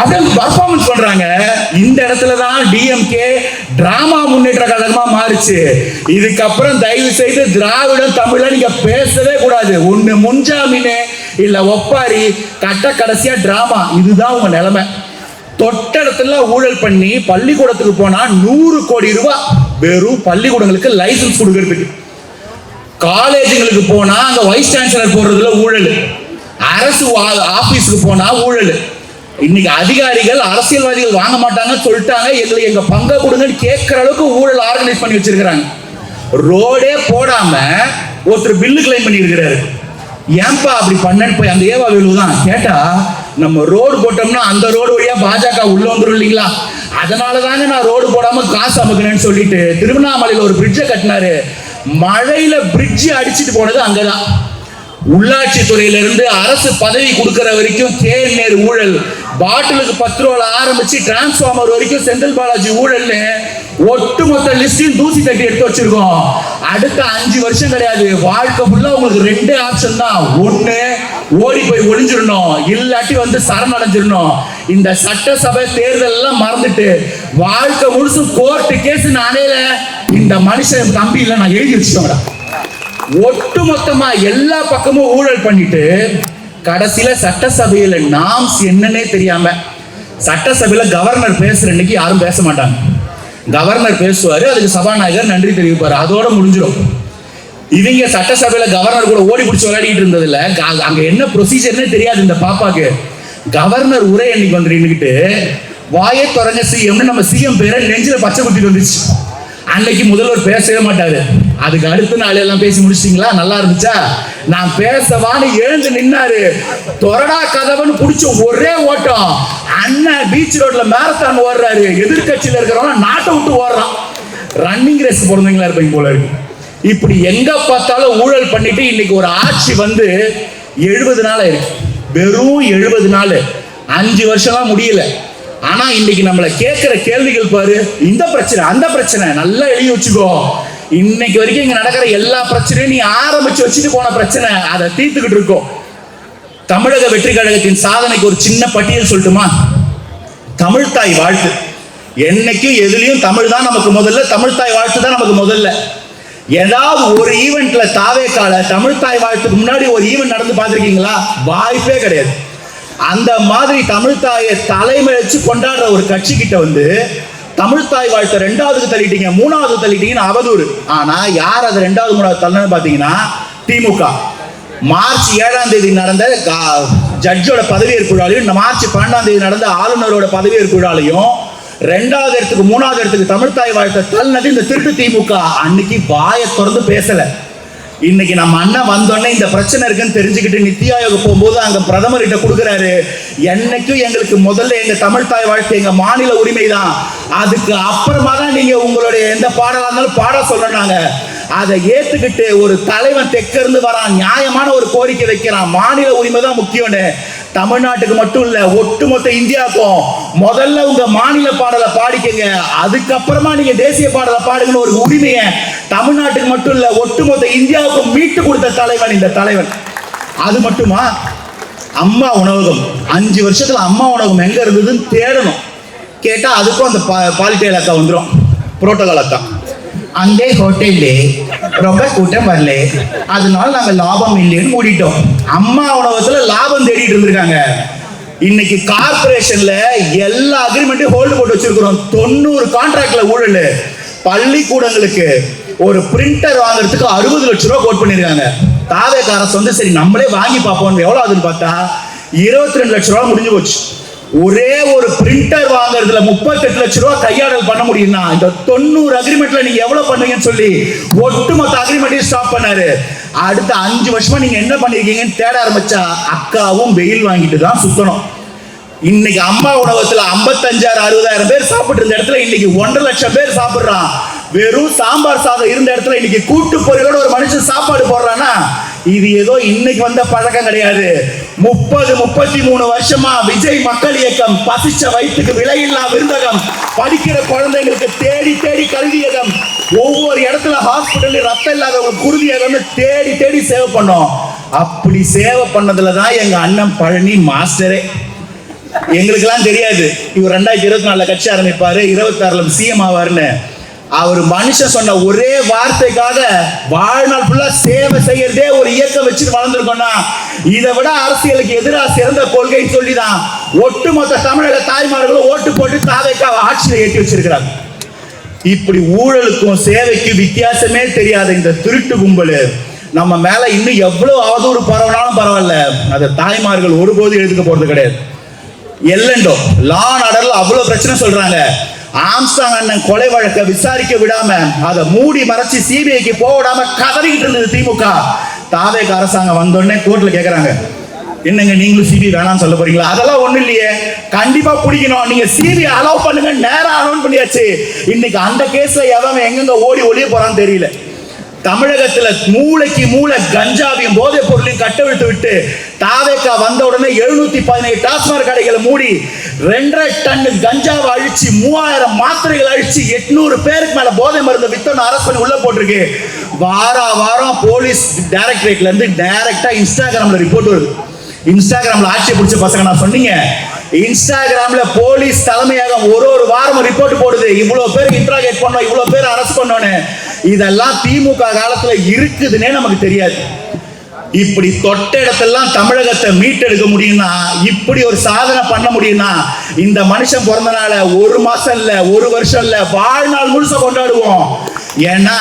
அதான் பர்ஃபார்மன்ஸ் பண்றாங்க. இந்த இடத்துலதான் டிஎம்கே டிராமா முன்னேற்ற கழகமா மாறிச்சு. இதுக்கப்புறம் தயவு செய்து திராவிடம் தமிழ நீங்க பேசவே கூடாது. ஒண்ணு முன்ஜாமீனு இல்ல ஒப்பாரி, கடைசியா டிராமா. இதுதான் உங்க நிலைமை. தொட்ட இடத்துல ஊழல் பண்ணி பள்ளிக்கூடத்துக்கு போனா 100 கோடி ரூபாய் வெறும் பள்ளிக்கூடங்களுக்கு லைசன்ஸ் கொடுக்கறதுக்கு. காலேஜுங்களுக்கு போனா அங்க வைஸ் சான்சலர் போடுறதுல ஊழல், அரசு ஆபீஸுக்கு போனா ஊழல். இன்னைக்கு அதிகாரிகள் அரசியல்வாதிகள் வாங்க மாட்டாங்கன்னு சொல்லிட்டாங்க, எங்களுக்கு எங்க பங்கை கொடுங்கன்னு கேட்கிற அளவுக்கு ஊழல் ஆர்கனைஸ் பண்ணி வச்சிருக்கிறாங்க. ரோடே போடாம ஒருத்தர் பில்லு கிளைம் பண்ணி இருக்கிறாரு. ஏன்பா அப்படி பண்ணன்னு போய் அந்த ஏவா வேலு தான் கேட்டா, நம்ம ரோடு போட்டோம்னா அந்த ரோடு வழியா பாஜக உள்ள வந்துடும் இல்லைங்களா, அதனாலதாங்க நான் ரோடு போடாம காசு அமுக்கணும்னு சொல்லிட்டு திருவண்ணாமலையில ஒரு பிரிட்ஜை கட்டினாரு. மழையில பிரிட்ஜ் அடிச்சுட்டு போனது அங்கதான். உள்ளாட்சி துறையில இருந்து அரசு பதவி கொடுக்கிற வரைக்கும் கேஎன்ஏர் ஊழல், பாட்டிலுக்கு 10 ரூபாய் ஆரம்பிச்சு டிரான்ஸ்பார்மர் வரைக்கும் செந்தில் பாலாஜி ஊழல்னு ஒட்டுமொத்த லிஸ்டையும் தூசி தட்டி எடுத்து வச்சிருக்கோம். அடுத்த 5 வருஷம் கிடையாது, வாழ்க்கை ஃபுல்லா உங்களுக்கு 2 ஆப்ஷன் தான். ஒண்ணு ஓடி போய் ஒளிஞ்சிடணும், இல்லாட்டி வந்து சரணடைஞ்சிடணும். இந்த சட்டசபை தேர்தல் எல்லாம் மறந்துட்டு வாழ்க்கை முழுசு கோர்ட்டு கேஸ் நானேல இந்த மனுஷன் தம்பி இல்ல நான் எழுதி வச்சுக்கோங்க. ஒட்டு மொத்தமா எல்லா பக்கமும் ஊழல் பண்ணிட்டு கடைசியில சட்டசபையில நாம்ஸ் என்னன்னே தெரியாம, சட்டசபையில கவர்னர் பேசுற இன்னைக்கு யாரும் பேச மாட்டாங்க. கவர்னர் பேசுவாரு, அதுக்கு சபாநாயகர் நன்றி தெரிவிப்பாரு, அதோட முடிஞ்சிடும். இவங்க சட்டசபையில கவர்னர் கூட ஓடி பிடிச்சி விளையாடிட்டு இருந்ததுல அங்க என்ன ப்ரொசீஜர்னே தெரியாது இந்த பாப்பாக்கு. கவர்னர் உரை அன்னைக்கு வந்து நின்றுக்கிட்டு வாயை தொடங்க சிஎம்னு நம்ம சிஎம் பேரை நெஞ்சில பச்சை குத்திட்டு வந்துச்சு. அன்னைக்கு முதல்வர் பேசவே மாட்டாரு. அதுக்கு அடுத்த நாள் எல்லாம் பேசி முடிச்சிட்டீங்களா, நல்லா இருந்துச்சா, நான் பேசவான்னு எழுந்து நின்னாரு. தொரடா கதவன்னு புடிச்ச ஒரே ஓட்டம். அண்ணன் பீச் ரோட்ல மேரத்தான் ஓடுறாரு. எதிர்கட்சியில இருக்கிறவங்க நாட்டை விட்டு ஓடுறான். ரன்னிங் ரேஸ் பிறந்தவங்களா இருப்பீங்க போல இருக்கு. இப்படி எங்க பார்த்தாலும் ஊழல் பண்ணிட்டு இன்னைக்கு ஒரு ஆட்சி வந்து 70 நாள் ஆயிருக்கு. வெறும் 70 நாள், 5 வருஷம்லாம் முடியல. ஆனா இன்னைக்கு நம்மள கேட்கிற கேள்விகள் பாரு, இந்த பிரச்சனை அந்த பிரச்சனை, நல்லா எழுதி வச்சுக்கோ. இன்னைக்கு வரைக்கும் இங்க நடக்கிற எல்லா பிரச்சனையும் நீ ஆரம்பிச்சு வச்சுட்டு போன பிரச்சனை, அதை தீர்த்துக்கிட்டு இருக்கோம். தமிழக வெற்றி கழகத்தின் சாதனைக்கு ஒரு சின்ன பட்டியல் சொல்லட்டுமா? தமிழ்தாய் வாழ்த்து. என்னைக்கும் எதுலயும் தமிழ் தான் நமக்கு முதல்ல, தமிழ்தாய் வாழ்த்து தான் நமக்கு முதல்ல. ஏதாவது ஒரு ஈவெண்ட்ல தாவேக்கால தமிழ்தாய் வாழ்த்துக்கு முன்னாடி ஒரு ஈவெண்ட் நடந்து பார்த்திருக்கீங்களா? வாய்ப்பே கிடையாது. அந்த மாதிரி தமிழ்தாயை தலைமை வச்சு கொண்டாடுற ஒரு கட்சி கிட்ட வந்து தமிழ்தாய் வாழ்த்தை 2வது தள்ளிட்டீங்க, 3வது தள்ளிட்டீங்கன்னு அவதூறு. ஆனா யார் அதை 2வது 3வது தள்ளனு பாத்தீங்கன்னா திமுக. மார்ச் 7ஆம் தேதி நடந்த ஜட்ஜோட பதவியேற்பு விழாலையும், மார்ச் 12ஆம் தேதி நடந்த ஆளுநரோட பதவியேற்பு விழாலையும் 2வது இடத்துக்கு 3வது இடத்துக்கு தமிழ்தாய் வாழ்த்தை தள்ளினது இந்த திருட்டு திமுக. அன்னைக்கு வாயை திறந்து பேசல. இன்னைக்கு நம்ம அண்ணன் வந்தோடனே இந்த பிரச்சனை இருக்குன்னு தெரிஞ்சுக்கிட்டு நித்தி ஆயோக் போகும்போது அங்க பிரதமர் கிட்ட கொடுக்குறாரு. என்னைக்கும் எங்களுக்கு முதல்ல எங்க தமிழ்தாய் வாழ்க்கை எங்க மாநில உரிமை தான், அதுக்கு அப்புறமா தான் நீங்க உங்களுடைய எந்த பாடலா இருந்தாலும் பாட சொல்லறாங்க. அதை ஏத்துக்கிட்டு ஒரு தலைவன் தெற்க இருந்து வரான், நியாயமான ஒரு கோரிக்கை வைக்கிறான், மாநில உரிமை தான் முக்கியம்னு. தமிழ்நாட்டுக்கு மட்டும் இல்ல, ஒட்டுமொத்த இந்தியாவுக்கும் முதல்ல உங்க மாநில பாடலை பாடிக்கங்க, அதுக்கப்புறமா நீங்க தேசிய பாடலை பாடுங்கன்னு ஒரு உரிமையை தமிழ்நாட்டுக்கு மட்டும் இல்ல ஒட்டுமொத்த இந்தியாவுக்கும் மீட்டு கொடுத்த தலைவன் இந்த தலைவன். அது மட்டுமா, அம்மா உணவகம் 5 வருஷத்துல அம்மா உணவகம் எங்க இருந்ததுன்னு தேடணும். கேட்டா அதுக்கும் அந்த பாலிட்டேல் அக்கா வந்துடும், புரோட்டோகால் அக்கா. அந்த ஹோட்டல்ல ரொம்ப கூட்டம் வரல, அதனால நாங்க லாபம் இல்லைன்னு மூடிட்டோம். அம்மா உணவகத்துல லாபம் தேடிட்டு இருந்திருக்காங்க. இன்னைக்கு கார்பரேஷன்ல எல்லா அக்ரிமெண்ட்டையும் ஹோல்டு போட்டு வச்சிருக்கிறோம். 90 கான்ட்ராக்ட்ல ஊழல். பள்ளிக்கூடங்களுக்கு ஒரு பிரிண்டர் வாங்குறதுக்கு 60 லட்சம் ரூபாய் கோட் பண்ணிருக்காங்க. தாவேக்கார வந்து சரி நம்மளே வாங்கி பார்ப்போம், எவ்வளவு ஆகுதுன்னு பார்த்தா 22 லட்சம் ரூபாய் முடிஞ்சு போச்சு. ஒரே ஒரு பிரிண்டர் வாங்குறதுல 38 லட்சம் ரூபாய் கையாடல் பண்ண முடியும்னா இந்த 90 அக்ரிமெண்ட்ல நீங்க எவ்வளவு பண்ணுவீங்கன்னு சொல்லி ஒட்டுமொத்த அக்ரிமெண்ட்டையும் ஸ்டாப் பண்ணாரு. அடுத்த 5 வருஷமா நீங்க என்ன பண்ணிருக்கீங்கன்னு தேட ஆரம்பிச்சா அக்காவும் வெயில் வாங்கிட்டு தான் சுத்தணும். இன்னைக்கு அம்மா உணவகத்துல 55,000-60,000 பேர் சாப்பிட்டு இருந்த இடத்துல இன்னைக்கு 1.5 லட்சம் பேர் சாப்பிடுறான். வெறும் சாம்பார் சாதம் இருந்த இடத்துல இன்னைக்கு கூட்டு பொரியலோட ஒரு மனுஷன் சாப்பாடு போடுறான்னா இது ஏதோ இன்னைக்கு வந்த பழக்கம் கிடையாது. 30-33 வருஷமா விஜய் மக்கள் இயக்கம், பசிச்ச வயிற்றுக்கு விலையில்லா விருந்தகம், படிக்கிற குழந்தைங்களுக்கு தேடி தேடி கல்வியகம், ஒவ்வொரு இடத்துல ஹாஸ்பிட்டல் ரத்தம் இல்லாதவங்களுக்கு குருதியகம்னு தேடி தேடி சேவை பண்ணோம். அப்படி சேவை பண்ணதுலதான் எங்க அண்ணன் பழனி மாஸ்டரே. எங்களுக்கெல்லாம் தெரியாது இவர் 2024 கட்சி ஆரம்பிப்பாரு, 26ல சிஎம் ஆவாருன்னு. அவர் மனுஷன் சொன்ன ஒரே வார்த்தைக்காக வாழ்நாள் ஃபுல்லா சேவை செய்யறதே ஒரு இயக்கம் வச்சுட்டு வளர்ந்துருக்கோம்னா இதை விட அரசியலுக்கு எதிராக சிறந்த கொள்கை சொல்லிதான் ஒட்டுமொத்த தமிழக தாய்மார்களும் ஓட்டு போட்டு தாவேக்கா ஆட்சியில ஏற்றி வச்சிருக்கிறாங்க. இப்படி ஊழலுக்கும் சேவைக்கும் வித்தியாசமே தெரியாத இந்த திருட்டு கும்பல் நம்ம மேல இன்னும் எவ்வளவு அவதூறு பரவனாலும் பரவாயில்ல, அதை தாய்மார்கள் ஒருபோது எழுதுக்க போறது கிடையாது. எல்லண்டோ லா அண்ட் ஆர்டர்ல அவ்வளவு பிரச்சனை சொல்றாங்க. ஆம்ஸ்டாங் அண்ணன் கொலை வழக்கை விசாரிக்க விடாம அதை மூடி மறைச்சு சிபிஐக்கு போக விடாம கதறிக்கிட்டு இருந்தது திமுக. தாவேக அரசாங்கம் வந்தோடனே கோர்ட்ல கேக்குறாங்க, என்னங்க நீங்களும் சிபிஐ வேணாம்னு சொல்ல போறீங்களா? அதெல்லாம் ஒண்ணு இல்லையே, கண்டிப்பா பிடிக்கணும், நீங்க சிபிஐ அலோவ் பண்ணுங்க, நேரம் அலோவ் பண்ணியாச்சு. இன்னைக்கு அந்த கேஸ்ல எவன் எங்கெங்க ஓடி ஒளிய போறான்னு தெரியல. தமிழகத்துல மூளைக்கு மூளை கஞ்சாவையும் போதைப் பொருளையும் கட்டவிழ்த்து விட்டு தாவேக்கா வந்த உடனே 717 டாஸ்மாக் கடைகளை மூடி 2.5 டன் கஞ்சாவை அழிச்சு 3000 மாத்திரைகள் அழிச்சு 800 பேருக்கு மேல போதை மருந்து வித்தோன்னு அரசு பண்ணி உள்ள போட்டிருக்கு. வாரம் போலீஸ் டைரக்டரேட்ல இருந்து டைரக்டா இன்ஸ்டாகிராம்ல ரிப்போர்ட் வருது. இன்ஸ்டாகிராம்ல ஆட்சி பிடிச்ச பசங்க நான் சொன்னீங்க, இன்ஸ்டாகிராம்ல போலீஸ் தலைமையகம் ஒரு வாரம் ரிப்போர்ட் போடுது, இவ்வளவு பேர் இன்ட்ராகேட் பண்ணோம், இவ்வளவு பேர் அரெஸ்ட் பண்ணோன்னு. இதெல்லாம் திமுக காலத்துல இருக்குதுன்னே நமக்கு தெரியாது. இப்படி தொட்ட இடத்தெல்லாம் தமிழகத்தை மீட்டெடுக்க முடியும்னா, இப்படி ஒரு சாதனை பண்ண முடியும்னா, இந்த மனுஷன் பிறந்த நாள 1 மாசம் இல்ல, 1 வருஷம் இல்ல, வாழ்நாள் முழுச கொண்டாடுவோம். ஏன்னா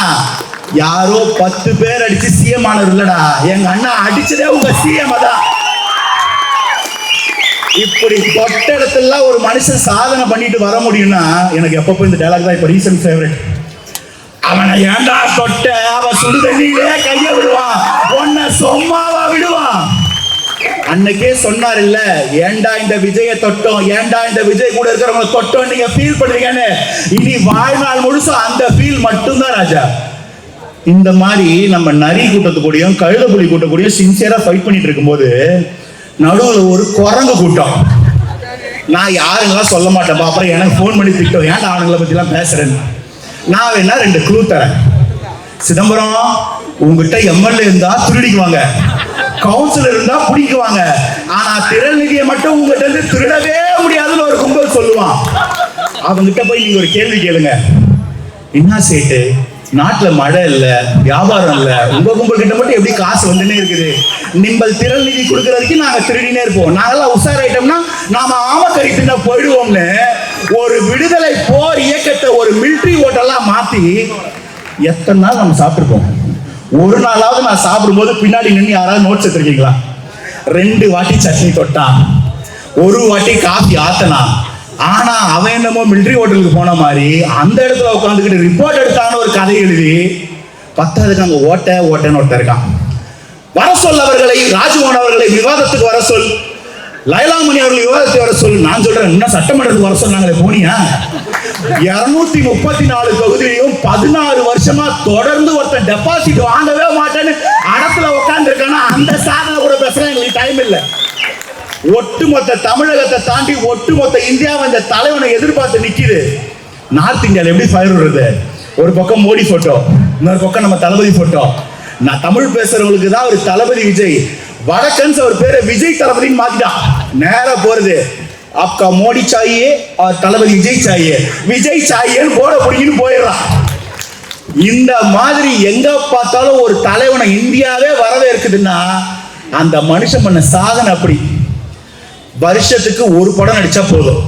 யாரோ 10 பேர் அடிச்சு சிஎம் ஆனவர் இல்லடா, எங்க அண்ணா அடிச்சதே உங்க சிஎம் தான். இப்படி தொட்ட இடத்துல ஒரு மனுஷன் சாதனை பண்ணிட்டு வர முடியும்னா எனக்கு எப்பப்போ இந்த டைலாக் தான் இப்ப ரீசன்ட் ஃபேவரட். அவனை ஏண்டா தொட்ட, அவன் சுடு தண்ணியிலே கைய விடுவான், உன்னை சும்மாவா விடுவான். அன்னைக்கே சொன்னார் இல்ல, ஏண்டா இந்த விஜயை தொட்டோம், ஏண்டா இந்த விஜய் கூட இருக்கிறவங்க தொட்டோம் நீங்க ஃபீல் பண்றீங்கன்னு. இனி வாழ்நாள் முழுசும் அந்த ஃபீல் மட்டும்தான் ராஜா. இந்த மாதிரி நம்ம நரி கூட்டத்து கூடயும் கழுத புலி கூட்ட கூடயும் சின்சியரா ஃபைட் பண்ணிட்டு இருக்கும்போது நடுவில் ஒரு குரங்கு கூட்டம். நான் யாருங்கெல்லாம் சொல்ல மாட்டேன், அப்புறம் எனக்கு ஃபோன் பண்ணி திட்டம் ஏன்டா ஆளுங்களை பத்திலாம் பேசுறேன்னு. நான் வேணா 2 க்ளூ தரேன். சிதம்பரம், உங்ககிட்ட எம்எல்ஏ இருந்தா திருடிக்குவாங்க, கவுன்சிலர் இருந்தா பிடிக்குவாங்க, ஆனா திறநிதியை மட்டும் உங்ககிட்ட இருந்து திருடவே முடியாதுன்னு ஒரு கும்பல் சொல்லுவான். அவங்ககிட்ட போய் நீங்க ஒரு கேள்வி கேளுங்க, என்ன சேட்டு நாட்டுல மழை இல்ல, வியாபாரம் இல்ல, உங்க கும்பல் கிட்ட மட்டும் எப்படி காசு வந்துன்னே இருக்குது, நிம்பல் திரள் நிதி கொடுக்கற வரைக்கும் நாங்க திருடினே இருப்போம், நாங்கெல்லாம் உஷாராயிட்டோம்னா நாம ஆமக்கறி தின்ன போயிடுவோம்னு ஒரு விடுதலை போர் இயக்கத்தை ஒரு மிலிட்டரி ஓட்டலா மாத்தி எத்தனை நாள் நம்ம சாப்பிட்டுருப்போம். ஒரு நாளாவது நான் சாப்பிடும்போது பின்னாடி நின்று யாராவது நோட்ஸ் எடுத்துருக்கீங்களா? 2 வாட்டி சட்னி தொட்டான், 1 வாட்டி காஃபி ஆத்தனா. ஆனா அவன் என்னமோ மிலிட்டரி ஹோட்டலுக்கு போன மாதிரி அந்த இடத்துல உட்காந்துக்கிட்டு ரிப்போர்ட் எடுத்தான்னு ஒரு கதை எழுதி 10க்கு அங்க ஓட்டன்னு ஒருத்தர் இருக்கான். வர சொல் அவர்களை, ராஜ்மோகன் அவர்களை விவாதத்துக்கு வர சொல், லைலாமணி அவர்கள் விவாதத்துக்கு வர சொல். நான் சொல்றேன், இன்னும் சட்டமன்றத்துக்கு வர சொன்னாங்களே போனியா? 234 தொகுதியிலையும் 16 வருஷமா தொடர்ந்து ஒருத்தன் டெபாசிட் வாங்கவே மாட்டேன்னு இடத்துல உட்கார்ந்து இருக்கானா, அந்த சாதனை கூட பேசுறேன், எங்களுக்கு டைம் இல்லை. ஒட்டுமொத்த தமிழகத்தை தாண்டி ஒட்டுமொத்த இந்தியாவை இந்த தலைவனை எதிர்பார்த்து நிக்குது. நார்த் இந்தியாவில் எப்படி ஃபயர் வருது? ஒரு பக்கம் மோடி போட்டோ, இன்னொரு பக்கம் நம்ம தளபதி போட்டோ. நான் தமிழ் பேசுறவங்களுக்கு தான் ஒரு தளபதி விஜய், வடக்கன்ஸ் அவர் பேரை விஜய் தளபதின்னு மாத்திட்டான். நேரா போறது, आपका மோடி சாயே और தளபதி விஜய் சாயே, விஜய் சாயேன்னு போட பிடிக்கின்னு போயிடுறான். இந்த மாதிரி எங்க பார்த்தாலும் ஒரு தலைவனை இந்தியாவே வரவேற்குதுன்னா அந்த மனுஷன் பண்ண சாதனை அப்படி. வருஷத்துக்கு ஒரு படம் நடிச்சா போதும்,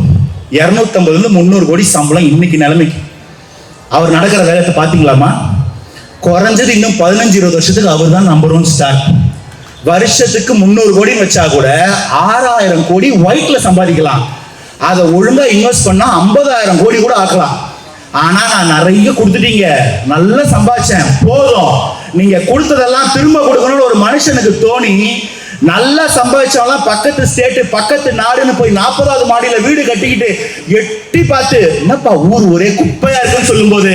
250 300 கோடி சம்பளம் இன்னைக்கு நிலைமைக்கு. அவர் நடக்கிற வேலையை பாத்தீங்களாமா? குறைஞ்சது இன்னும் 15-20 வருஷத்துக்கு அவர் தான் நம்பர் 1 ஸ்டார். வருஷத்துக்கு 300 கோடி வச்சா கூட 6000 கோடி ஒயிட்ல சம்பாதிக்கலாம். அதை ஒழுங்கா இன்வெஸ்ட் பண்ணா 50,000 கோடி கூட ஆக்கலாம். ஆனா நான் நிறைய கொடுத்துட்டீங்க, நல்லா சம்பாதிச்சேன், போதும், நீங்க கொடுத்ததெல்லாம் திரும்ப கொடுக்கணும்னு ஒரு மனுஷனுக்கு தோணி நல்லா சம்பாதிச்சாலும் பக்கத்து ஸ்டேட் பக்கத்து நாடுன்னு போய் 40வது மாடியில வீடு கட்டிக்கிட்டு எட்டி பார்த்து என்னப்பா ஊர் ஒரே குப்பையா இருக்குன்னு சொல்லும் போது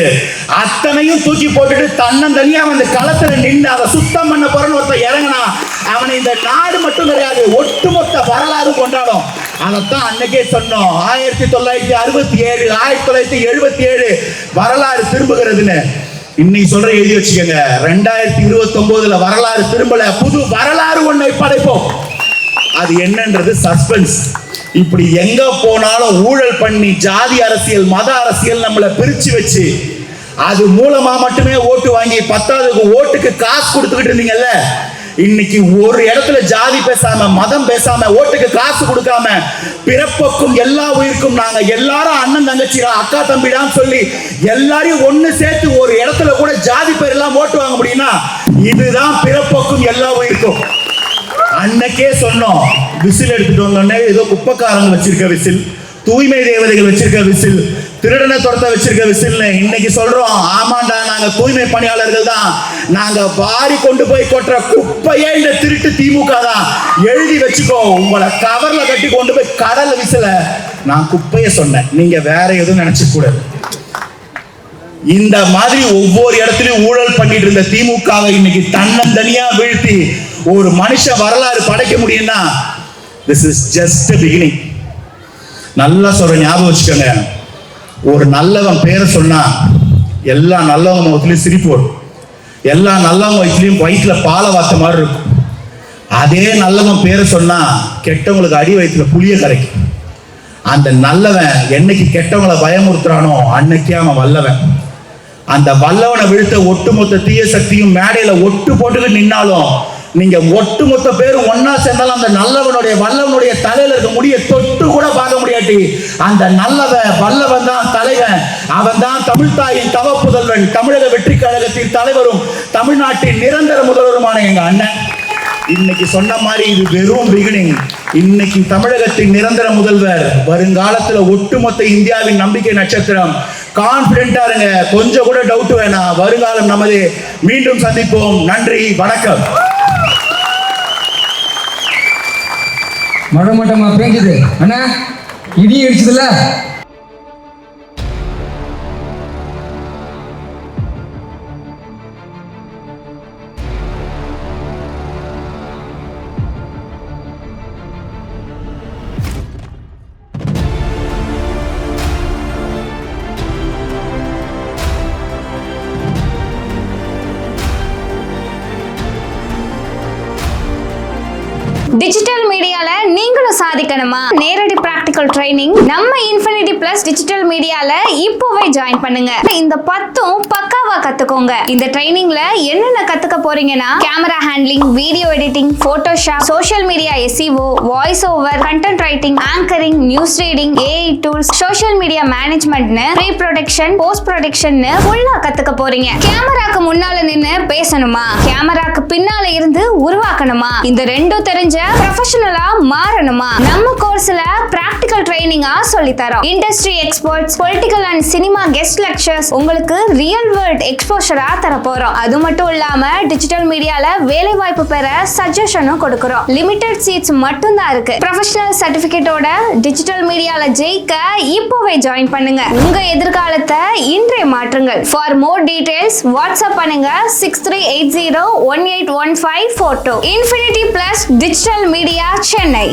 அத்தனையும் தூக்கி போட்டுட்டு தன்னந்தனியா அந்த களத்துல நின்று அதை சுத்தம் பண்ண போறன்னு ஒருத்தர் இறங்கினா அவனை இந்த நாடு மட்டும் கிடையாது ஒட்டுமொத்த வரலாறு கொண்டாடும். அதைத்தான் அன்னைக்கே சொன்னோம், 1967 1977 வரலாறு திரும்புகிறதுன்னு. இன்னைக்கு சொல்ற எழுதி வச்சுக்கோங்க, 2029 வரலாறு திரும்பல, புது வரலாறு ஒன்றை படைப்போம். அது என்னன்றது சஸ்பென்ஸ். இப்படி எங்க போனாலும் ஊழல் பண்ணி ஜாதி அரசியல் மத அரசியல் நம்மளை பிரிச்சு வச்சு அது மூலமா மட்டுமே ஓட்டு வாங்கி 10வது ஓட்டுக்கு காசு கொடுத்துக்கிட்டு இருந்தீங்கல்ல, இன்னைக்கு ஒரு இடத்துல ஜாதி பேசாம மதம் பேசாம ஓட்டுக்கு காசு கொடுக்காம பிறப்புக்கும் எல்லா உயிருக்கும் நாங்க எல்லாரும் அண்ணன் தங்கச்சிடா அக்கா தம்பிடான்னு சொல்லி எல்லாரையும் ஒண்ணு சேர்த்து ஒரு இடத்துல கூட ஜாதி பேர் எல்லாம் ஓட்டு வாங்க முடியும்னா இதுதான் பிறப்புக்கும் எல்லா உயிருக்கும். அன்னைக்கே சொன்னோம், விசில் எடுத்துட்டு வந்தோடனே ஏதோ குப்பக்காரங்க வச்சிருக்க விசில், தூய்மை தேவதைகள் வச்சிருக்க விசில், திருடனை துரத்த வச்சிருக்க விசில்னு இன்னைக்கு சொல்றோம். ஆமாண்டா, நாங்க தூய்மை பணியாளர்கள் தான், நாங்க வாரி கொண்டு போய் கொட்டுற குப்பையே இந்த திருட்டு திமுக தான், எழுதி வச்சுக்கோ. உங்களை கவர்ல கட்டி கொண்டு போய் கடல்ல விசில. நான் குப்பைய சொன்னேன், நீங்க வேற எதுவும் நினைச்சுக்க கூடாது. இந்த மாதிரி ஒவ்வொரு இடத்துலயும் ஊழல் பண்ணிட்டு இருந்த திமுகவை இன்னைக்கு தன்னந்தனியா வீழ்த்தி ஒரு மனுஷ வரலாறு படைக்க முடியும்னா this is just a beginning. நல்லா சொல்ற, ஞாபகம் வச்சுக்கோங்க, ஒரு நல்லவன் பேரை சொன்னா எல்லா நல்லவங்க முகத்திலையும் சிரிப்பு வரும், எல்லா நல்லவங்க வயிற்றுலையும் வயிற்றுல பாலை வாத்த மாதிரி இருக்கும். அதே நல்லவன் பேரை சொன்னா கெட்டவங்களுக்கு அடி வயிற்றுல புளிய கரைக்கும். அந்த நல்லவன் என்னைக்கு கெட்டவங்களை பயமுறுத்துறானோ அன்னைக்கே அவன் வல்லவன். அந்த வல்லவனை வீழ்த்த ஒட்டுமொத்த தீய சக்தியும் மேடையில ஒட்டு போட்டுக்கிட்டு நின்னாலும் நீங்க ஒட்டுமொத்த பேரும் ஒன்னா சேர்ந்தாலும் அந்த நல்லவனுடைய வல்லவனுடைய தலையில இருக்க முடிய தொட்டு கூட பார்க்க முடியாட்டி அந்த நல்லவன் வல்லவன் தான் தலைவன். அவன் தான் தமிழ்தாயின் தவ புதல்வன், தமிழக வெற்றி கழகத்தின் தலைவரும் தமிழ்நாட்டின் நிரந்தர முதல்வருமான எங்க அண்ணன். இன்னைக்கு சொன்ன மாதிரி இது வெறும் பிகினிங். இன்னைக்கு தமிழகத்தின் நிரந்தர முதல்வர், வருங்காலத்துல ஒட்டுமொத்த இந்தியாவின் நம்பிக்கை நட்சத்திரம். கான்பிடென்டா இருங்க, கொஞ்சம் கூட டவுட் வேணாம். வருங்காலம் நமது. மீண்டும் சந்திப்போம். நன்றி, வணக்கம். மழை மட்டமா பேஞ்சுது அண்ணா, இடி அடிச்சதுல. டிஜிட்டல் மீடியால நீங்களும் சாதிக்கணுமா? நேரடி பிராக்டிகல் ட்ரைனிங் நம்ம இன்ஃபினிட்டி பிளஸ் டிஜிட்டல் மீடியால இப்போவே ஜாயின் பண்ணுங்க. இந்த 10ம் பக்காவா கத்துக்கோங்க. இந்த ட்ரைனிங்ல என்னென்ன கத்துக்க போறீங்கன்னா, camera handling, video editing, Photoshop, social media SEO, voice over, content writing, anchoring, news reading, AI tools, social media மேனேஜ்மெண்ட்னு, ப்ரீ ப்ரொடக்ஷன், போஸ்ட் ப்ரொடக்ஷன்னு ஃபுல்லா கத்துக்க போறீங்க. கேமராக்கு முன்னால நின்னு பேசணுமா? கேமராக்கு பின்னால இருந்து உருவாக்கணுமா? இந்த ரெண்டும் தெரிஞ்ச ப்ரொஃபஷனலா மாறணுமா? நம்ம கோர்ஸ்ல பிராக்டிகல் ட்ரைனிங்கா சொல்லி தரோம். Industry experts, political and cinema guest lectures, உங்களுக்கு ரியல் வேர்ல்ட் எக்ஸ்போஷரா தர போறோம். அது மட்டும் இல்லாம டிஜிட்டல் மீடியால வேலை வாய்ப்பு பெற சஜஷனும் கொடுக்கிறோம். லிமிடெட் சீட்ஸ் மட்டும் தான் இருக்கு. ப்ரொஃபஷனல் சர்டிபிகேட்டோட டிஜிட்டல் மீடியால ஜெயிக்க இப்போவே ஜாயின் பண்ணுங்க. உங்க எதிர்காலத்தை இன்றைய மாற்றுங்கள். ஃபார் மோர் டீடைல்ஸ் வாட்ஸ்அப் பண்ணுங்க 6380181542. Infinity plus digital media Chennai.